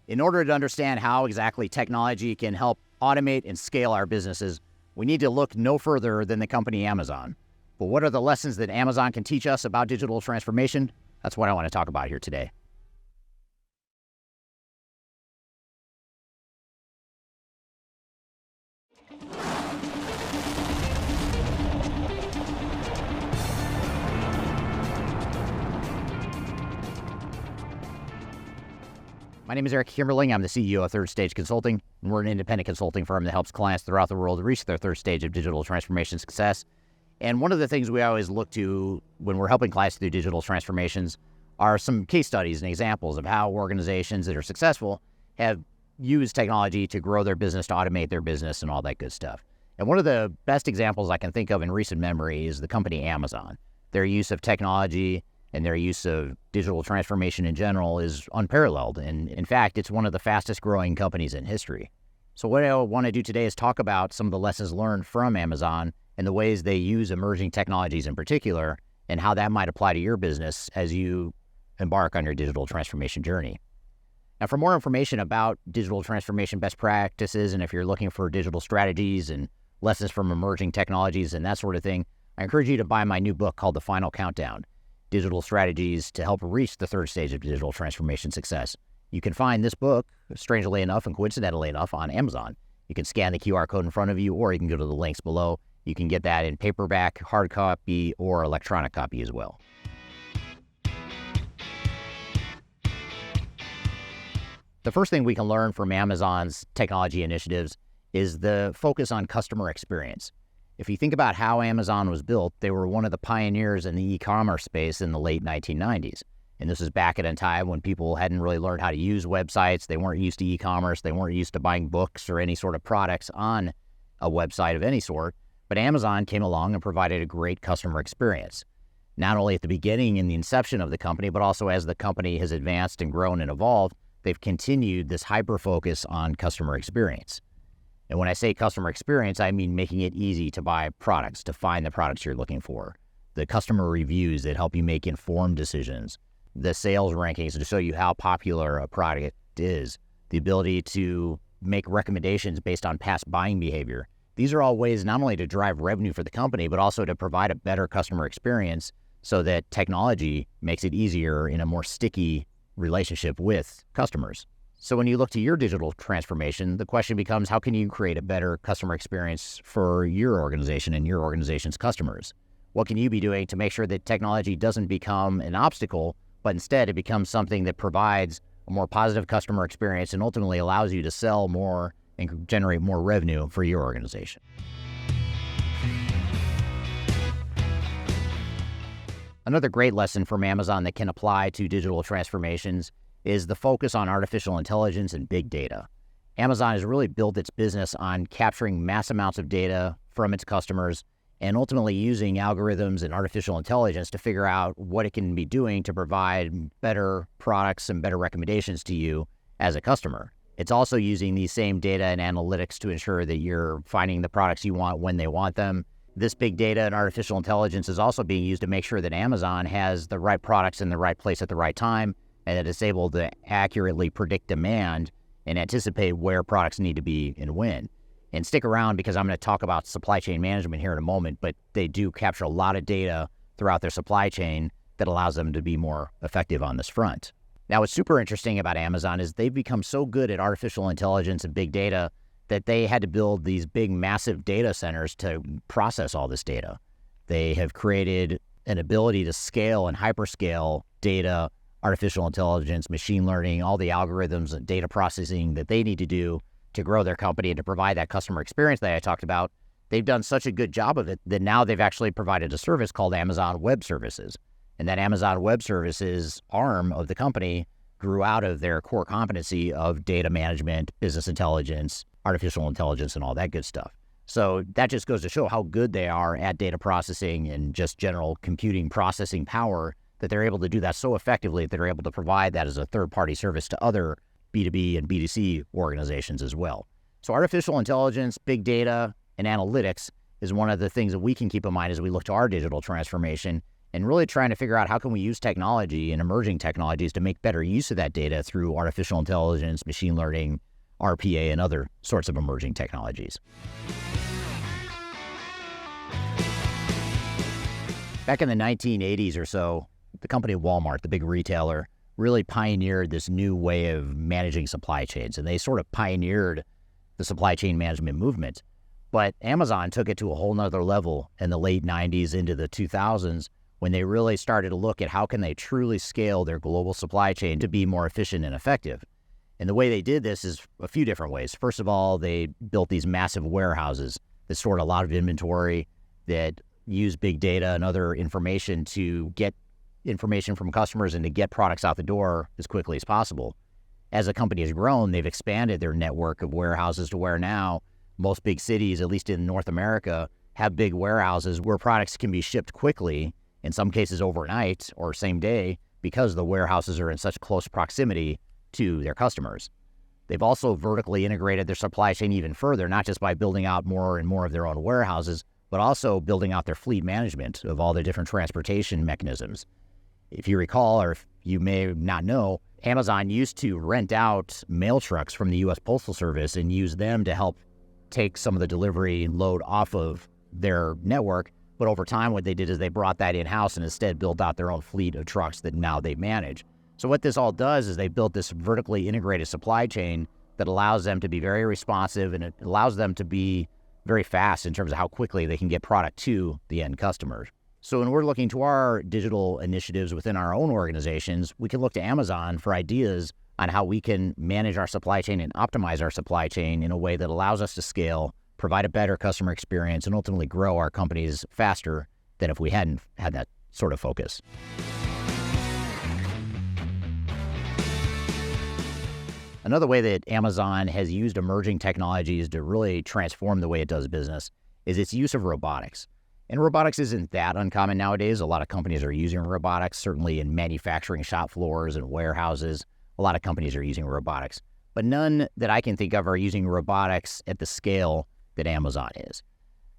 In order to understand how exactly technology can help automate and scale our businesses, we need to look no further than the company Amazon. But what are the lessons that Amazon can teach us about digital transformation? That's what I want to talk about here today. My name is Eric Kimberling. I'm the CEO of Third Stage Consulting, and we're an independent consulting firm that helps clients throughout the world reach their third stage of digital transformation success. And one of the things we always look to when we're helping clients through digital transformations are some case studies and examples of how organizations that are successful have used technology to grow their business, to automate their business, and all that good stuff. And one of the best examples I can think of in recent memory is the company Amazon. Their use of technology and their use of digital transformation in general is unparalleled. And in fact, it's one of the fastest growing companies in history. So what I want to do today is talk about some of the lessons learned from Amazon and the ways they use emerging technologies in particular, and how that might apply to your business as you embark on your digital transformation journey. Now, for more information about digital transformation best practices, and if you're looking for digital strategies and lessons from emerging technologies and that sort of thing, I encourage you to buy my new book called The Final Countdown: Digital Strategies to Help Reach the Third Stage of Digital Transformation Success. You can find this book, strangely enough and coincidentally enough, on Amazon. You can scan the QR code in front of you, or you can go to the links below. You can get that in paperback, hard copy, or electronic copy as well. The first thing we can learn from Amazon's technology initiatives is the focus on customer experience. If you think about how Amazon was built, they were one of the pioneers in the e-commerce space in the late 1990s. And this is back at a time when people hadn't really learned how to use websites. They weren't used to e-commerce. They weren't used to buying books or any sort of products on a website of any sort. But Amazon came along and provided a great customer experience, not only at the beginning and the inception of the company, but also as the company has advanced and grown and evolved, they've continued this hyper-focus on customer experience. And when I say customer experience, I mean making it easy to buy products, to find the products you're looking for, the customer reviews that help you make informed decisions, the sales rankings to show you how popular a product is, the ability to make recommendations based on past buying behavior. These are all ways not only to drive revenue for the company, but also to provide a better customer experience so that technology makes it easier in a more sticky relationship with customers. So when you look to your digital transformation, the question becomes, how can you create a better customer experience for your organization and your organization's customers? What can you be doing to make sure that technology doesn't become an obstacle, but instead it becomes something that provides a more positive customer experience and ultimately allows you to sell more and generate more revenue for your organization? Another great lesson from Amazon that can apply to digital transformations is the focus on artificial intelligence and big data. Amazon has really built its business on capturing mass amounts of data from its customers and ultimately using algorithms and artificial intelligence to figure out what it can be doing to provide better products and better recommendations to you as a customer. It's also using these same data and analytics to ensure that you're finding the products you want when they want them. This big data and artificial intelligence is also being used to make sure that Amazon has the right products in the right place at the right time, and that it's able to accurately predict demand and anticipate where products need to be and when. And stick around because I'm going to talk about supply chain management here in a moment, but they do capture a lot of data throughout their supply chain that allows them to be more effective on this front. Now, what's super interesting about Amazon is they've become so good at artificial intelligence and big data that they had to build these big, massive data centers to process all this data. They have created an ability to scale and hyperscale data, artificial intelligence, machine learning, all the algorithms and data processing that they need to do to grow their company and to provide that customer experience that I talked about. They've done such a good job of it that now they've actually provided a service called Amazon Web Services. And that Amazon Web Services arm of the company grew out of their core competency of data management, business intelligence, artificial intelligence, and all that good stuff. So that just goes to show how good they are at data processing and just general computing processing power, that they're able to do that so effectively that they're able to provide that as a third-party service to other B2B and B2C organizations as well. So artificial intelligence, big data, and analytics is one of the things that we can keep in mind as we look to our digital transformation and really trying to figure out how can we use technology and emerging technologies to make better use of that data through artificial intelligence, machine learning, RPA, and other sorts of emerging technologies. Back in the 1980s or so, the company Walmart, the big retailer, really pioneered this new way of managing supply chains, and they sort of pioneered the supply chain management movement. But Amazon took it to a whole nother level in the late 90s into the 2000s when they really started to look at how can they truly scale their global supply chain to be more efficient and effective. And the way they did this is a few different ways. First of all, they built these massive warehouses that stored a lot of inventory, that use big data and other information to get information from customers and to get products out the door as quickly as possible. As the company has grown, they've expanded their network of warehouses to where now most big cities, at least in North America, have big warehouses where products can be shipped quickly, in some cases overnight or same day, because the warehouses are in such close proximity to their customers. They've also vertically integrated their supply chain even further, not just by building out more and more of their own warehouses, but also building out their fleet management of all the different transportation mechanisms. If you recall, or if you may not know, Amazon used to rent out mail trucks from the U.S. Postal Service and use them to help take some of the delivery load off of their network. But over time, what they did is they brought that in-house and instead built out their own fleet of trucks that now they manage. So what this all does is they built this vertically integrated supply chain that allows them to be very responsive, and it allows them to be very fast in terms of how quickly they can get product to the end customer. So when we're looking to our digital initiatives within our own organizations, we can look to Amazon for ideas on how we can manage our supply chain and optimize our supply chain in a way that allows us to scale, provide a better customer experience, and ultimately grow our companies faster than if we hadn't had that sort of focus. Another way that Amazon has used emerging technologies to really transform the way it does business is its use of robotics. And robotics isn't that uncommon nowadays. A lot of companies are using robotics, certainly in manufacturing shop floors and warehouses. A lot of companies are using robotics, but none that I can think of are using robotics at the scale that Amazon is.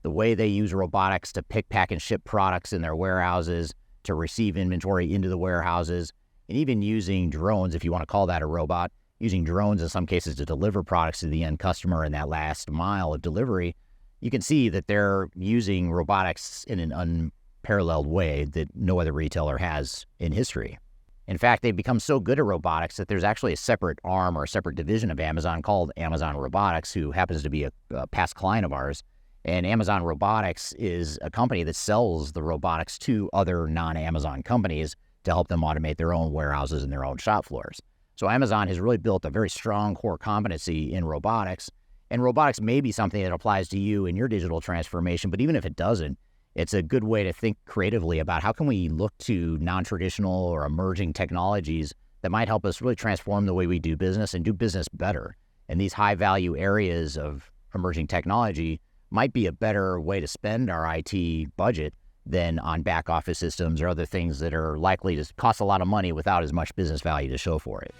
The way they use robotics to pick, pack, and ship products in their warehouses, to receive inventory into the warehouses, and even using drones, if you want to call that a robot, using drones in some cases to deliver products to the end customer in that last mile of delivery, you can see that they're using robotics in an unparalleled way that no other retailer has in history. In fact, they've become so good at robotics that there's actually a separate arm or a separate division of Amazon called Amazon Robotics, who happens to be a past client of ours. And Amazon Robotics is a company that sells the robotics to other non-Amazon companies to help them automate their own warehouses and their own shop floors. So Amazon has really built a very strong core competency in robotics. And robotics may be something that applies to you in your digital transformation, but even if it doesn't, it's a good way to think creatively about how can we look to non-traditional or emerging technologies that might help us really transform the way we do business and do business better. And these high-value areas of emerging technology might be a better way to spend our IT budget than on back-office systems or other things that are likely to cost a lot of money without as much business value to show for it.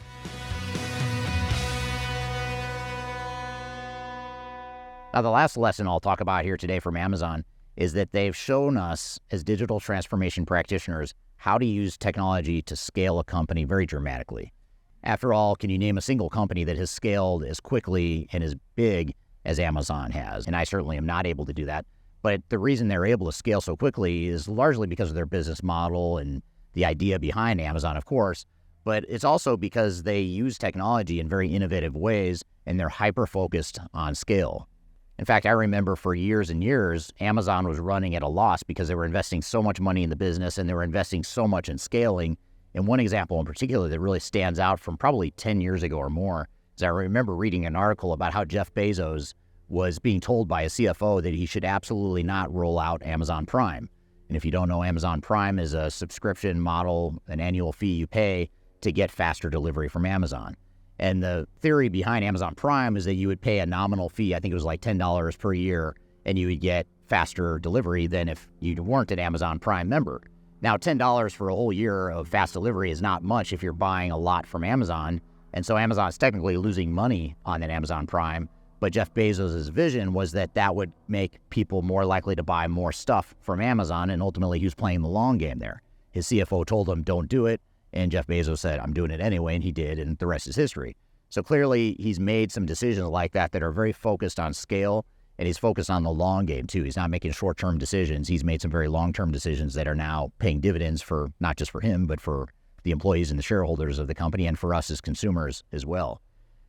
Now, the last lesson I'll talk about here today from Amazon is that they've shown us as digital transformation practitioners how to use technology to scale a company very dramatically. After all, can you name a single company that has scaled as quickly and as big as Amazon has? And I certainly am not able to do that. But the reason they're able to scale so quickly is largely because of their business model and the idea behind Amazon, of course. But it's also because they use technology in very innovative ways, and they're hyper-focused on scale. In fact, I remember for years and years, Amazon was running at a loss because they were investing so much money in the business and they were investing so much in scaling. And one example in particular that really stands out from probably 10 years ago or more is I remember reading an article about how Jeff Bezos was being told by a CFO that he should absolutely not roll out Amazon Prime. And if you don't know, Amazon Prime is a subscription model, an annual fee you pay to get faster delivery from Amazon. And the theory behind Amazon Prime is that you would pay a nominal fee, I think it was like $10 per year, and you would get faster delivery than if you weren't an Amazon Prime member. Now, $10 for a whole year of fast delivery is not much if you're buying a lot from Amazon, and so Amazon's technically losing money on that Amazon Prime, But Jeff Bezos' vision was that that would make people more likely to buy more stuff from Amazon, and ultimately he was playing the long game there. His CFO told him, don't do it, and Jeff Bezos said, I'm doing it anyway, and he did, and the rest is history. So clearly he's made some decisions like that that are very focused on scale, and he's focused on the long game too. He's not making short-term decisions. He's made some very long-term decisions that are now paying dividends for not just for him, but for the employees and the shareholders of the company, and for us as consumers as well.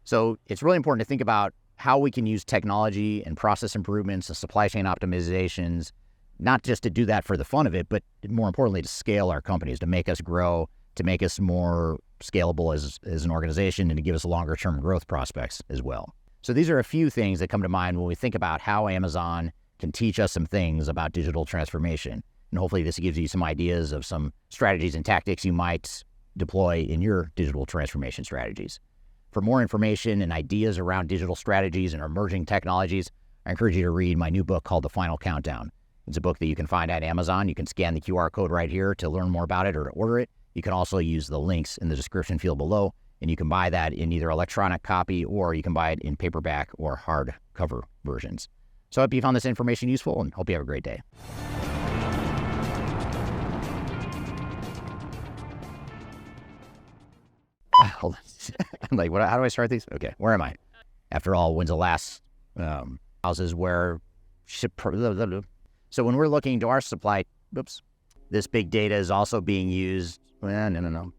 So it's really important to think about how we can use technology and process improvements and supply chain optimizations, not just to do that for the fun of it, but more importantly, to scale our companies, to make us grow, to make us more scalable as an organization, and to give us longer-term growth prospects as well. So these are a few things that come to mind when we think about how Amazon can teach us some things about digital transformation. And hopefully this gives you some ideas of some strategies and tactics you might deploy in your digital transformation strategies. For more information and ideas around digital strategies and emerging technologies, I encourage you to read my new book called The Final Countdown. It's a book that you can find at Amazon. You can scan the QR code right here to learn more about it or to order it. You can also use the links in the description field below, and you can buy that in either electronic copy or you can buy it in paperback or hardcover versions. So I hope you found this information useful and hope you have a great day. Hold on. I'm like, how do I start these? Okay, where am I? After all, when's the last houses where so when we're looking to our supply, this big data is also being used. Well, no.